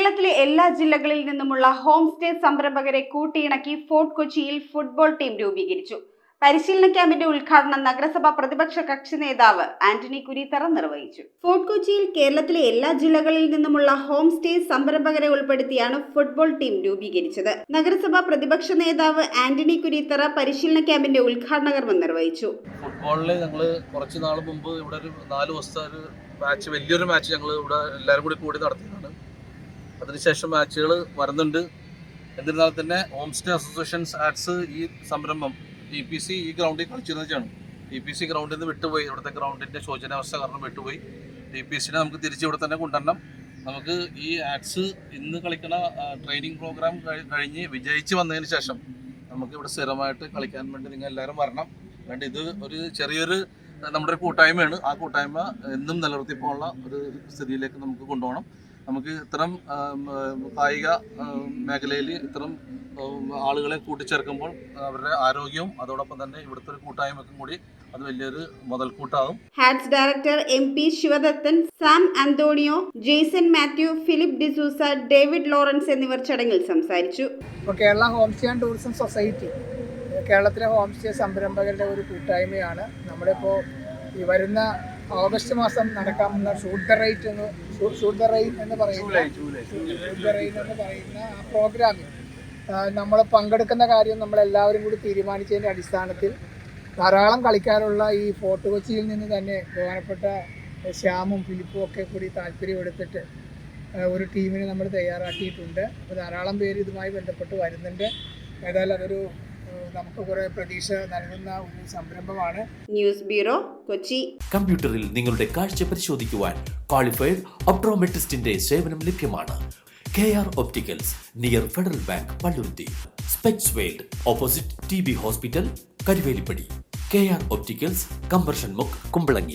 കേരളത്തിലെ എല്ലാ ജില്ലകളിൽ നിന്നുമുള്ള ഹോം സ്റ്റേ സംരംഭകരെ കൂട്ടിയിണക്കി ഫോർട്ട് കൊച്ചിയിൽ ഫുട്ബോൾ ടീം രൂപീകരിച്ചു. പരിശീലന ക്യാമ്പിന്റെ ഉദ്ഘാടനം നഗരസഭാ പ്രതിപക്ഷ കക്ഷി നേതാവ് ആന്റണി കുരീത്തറ നിർവഹിച്ചു. ഫോർട്ട് കൊച്ചിയിൽ കേരളത്തിലെ എല്ലാ ജില്ലകളിൽ നിന്നുമുള്ള ഹോം സ്റ്റേ സംരംഭകരെ ഉൾപ്പെടുത്തിയാണ് ഫുട്ബോൾ ടീം രൂപീകരിച്ചത്. നഗരസഭാ പ്രതിപക്ഷ നേതാവ് ആന്റണി കുരീത്തറ പരിശീലന ക്യാമ്പിന്റെ ഉദ്ഘാടന കർമ്മം നിർവഹിച്ചു. ഫുട്ബോളിൽ ഞങ്ങൾ കുറച്ച് നാൾ മുമ്പ് ഇവിടെ ഒരു 4 ദിവസത്തെ ഒരു മാച്ച്, വലിയൊരു മാച്ച് ഞങ്ങൾ ഇവിടെ എല്ലാവരും കൂടി നടത്തിയതാണ്. അതിനുശേഷം മാച്ചുകൾ വരുന്നുണ്ട്. എന്നിരുന്നാൽ തന്നെ ഹോം സ്റ്റേ അസോസിയേഷൻസ് ആർട്സ് ഈ സംരംഭം TPC ഈ ഗ്രൗണ്ടിൽ കളിച്ചിരുന്നതാണ്. TPC ഗ്രൗണ്ടിൽ നിന്ന് വിട്ടുപോയി. ഇവിടുത്തെ ഗ്രൗണ്ടിൻ്റെ ശോചനാവസ്ഥ കാരണം വിട്ടുപോയി. TPCനെ നമുക്ക് തിരിച്ച് ഇവിടെ തന്നെ കൊണ്ടുവരണം. നമുക്ക് ഈ ആർട്സ് ഇന്ന് കളിക്കുന്ന ട്രെയിനിങ് പ്രോഗ്രാം കഴിഞ്ഞ് വിജയിച്ച് വന്നതിന് ശേഷം നമുക്ക് ഇവിടെ സ്ഥിരമായിട്ട് കളിക്കാൻ വേണ്ടി നിങ്ങൾ എല്ലാവരും വരണം. വേണ്ടി ഇത് ഒരു ചെറിയൊരു നമ്മുടെ ഒരു കൂട്ടായ്മയാണ്. ആ കൂട്ടായ്മ എന്നും നിലനിർത്തിപ്പോഴുള്ള ഒരു സ്ഥിതിയിലേക്ക് നമുക്ക് കൊണ്ടുപോകണം. നമുക്ക് ഇത്തരം കായിക മേഖലയിൽ ഇത്തരം ആളുകളെ കൂട്ടിച്ചേർക്കുമ്പോൾ അവരുടെ ആരോഗ്യവും അതോടൊപ്പം തന്നെ ഇവിടുത്തെ ഒരു കൂട്ടായ്മക്കും കൂടി അത് വലിയൊരു മുതൽക്കൂട്ടാകും. HATS director MP Sivadathan, Sam Antonio, Jason Mathew, Philip D'Souza, David Lawrence എന്നിവർ ചടങ്ങിൽ സംസാരിച്ചു. ഇപ്പോൾ Kerala home stay and tourism society കേരളത്തിലെ ഹോം സ്റ്റേ സംരംഭകരുടെ ഒരു കൂട്ടായ്മയാണ്. നമ്മളിപ്പോൾ ഈ വരുന്ന ഓഗസ്റ്റ് മാസം നടക്കാവുന്ന ഷൂട്ട് ദ റെയിൻ എന്ന് പറയുന്ന ആ പ്രോഗ്രാമിൽ നമ്മൾ പങ്കെടുക്കുന്ന കാര്യം നമ്മളെല്ലാവരും കൂടി തീരുമാനിച്ചതിൻ്റെ അടിസ്ഥാനത്തിൽ ധാരാളം കളിക്കാനുള്ള ഈ ഫോർട്ട് കൊച്ചിയിൽ നിന്ന് തന്നെ ബഹുമാനപ്പെട്ട ശ്യാമും ഫിലിപ്പും ഒക്കെ കൂടി താല്പര്യമെടുത്തിട്ട് ഒരു ടീമിനെ നമ്മൾ തയ്യാറാക്കിയിട്ടുണ്ട്. അപ്പോൾ ധാരാളം പേര് ഇതുമായി ബന്ധപ്പെട്ട് വരുന്നുണ്ട്. ഏതായാലും അതൊരു നമുക്ക് കുറെ പ്രതീക്ഷ നൽകുന്ന ഒരു സംരംഭമാണ്. News bureau, Kochi. കമ്പ്യൂട്ടറിൽ നിങ്ങളുടെ കാഴ്ച പരിശോധിക്കുവാൻ ക്വാളിഫൈഡ് ഒപ്ട്രോമെട്രിസ്റ്റിന്റെ സേവനം ലഭ്യമാണ്. KR Opticals, near federal bank, Palluruthy. Specs world, opposite TB hospital, Karuvelippady. KR Opticals, combustion മുക്ക്, കുമ്പളങ്ങി.